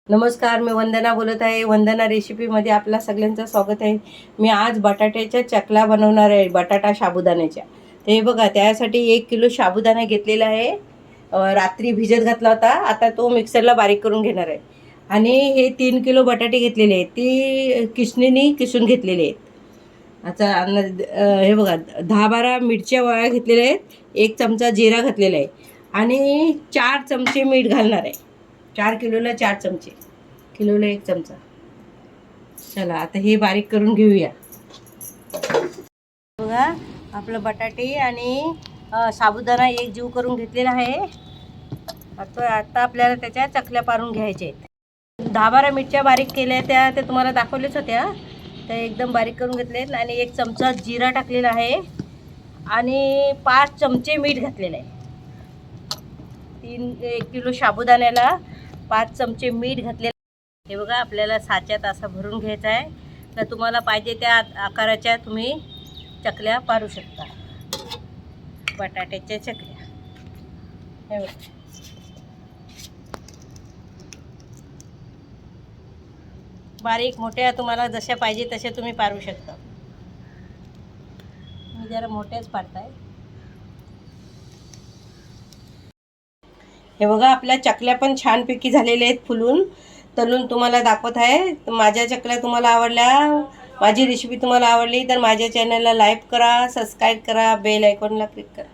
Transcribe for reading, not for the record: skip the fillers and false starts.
नमस्कार, मी वंदना बोलत आहे. वंदना रेसिपीमध्ये आपल्या सगळ्यांचं स्वागत आहे. मी आज बटाट्याच्या चकल्या बनवणार आहे, बटाटा साबुदाण्याच्या. ते बघा, त्यासाठी 1 किलो साबुदाणा घेतलेला आहे. रात्री भिजत घातला होता. आता तो मिक्सरला बारीक करून घेणार आहे. आणि हे 3 किलो बटाटे घेतलेले आहेत, ते किसणीने किसून घेतलेले आहेत. आता हे बघा, 10-12 मिरच्या वळ्या घेतलेल्या आहेत, 1 चमचा जिरा घातलेला आहे आणि 4 चमचे मीठ घालणार आहे. 4 किलोला 4 चमचे, किलोला 1 चमचा. चला आता हे बारीक करून घेऊया. बघा, आपलं बटाटे आणि साबुदाणा एक जीव करून घेतलेला आहे. आता आपल्याला त्याच्या चकल्या पारून घ्यायच्या आहेत. 10-12 मिरच्या बारीक केल्या, त्या तुम्हाला दाखवल्याच होत्या, त्या एकदम बारीक करून घेतलेत. आणि 1 चमचा जिरा टाकलेला आहे आणि 5 चमचे मीठ घातलेलं आहे. 1 किलो साबुदाण्याला 5 चमचे मीठ घातले. हे बघा, आपल्याला साच्यात असा भरून घ्यायचा आहे. तर तुम्हाला पाहिजे त्या आकाराच्या तुम्ही चकल्या पारू शकता, बटाट्याच्या चकल्या. हे बघा, बारीक मोठ्या तुम्हाला जशा पाहिजे तशा तुम्ही पारू शकता. मी जरा मोठ्याच पाडताय. हे बघा, आपल्या चकल्या पण छानपैकी झालेल्या आहेत, फुलून तळून तुम्हाला दाखवत आहे. माझ्या चकल्या तुम्हाला आवडल्या, माझी रेसिपी तुम्हाला आवडली तर माझ्या चॅनलला लाईक करा, सबस्क्राईब करा, बेल आयकॉनला क्लिक करा.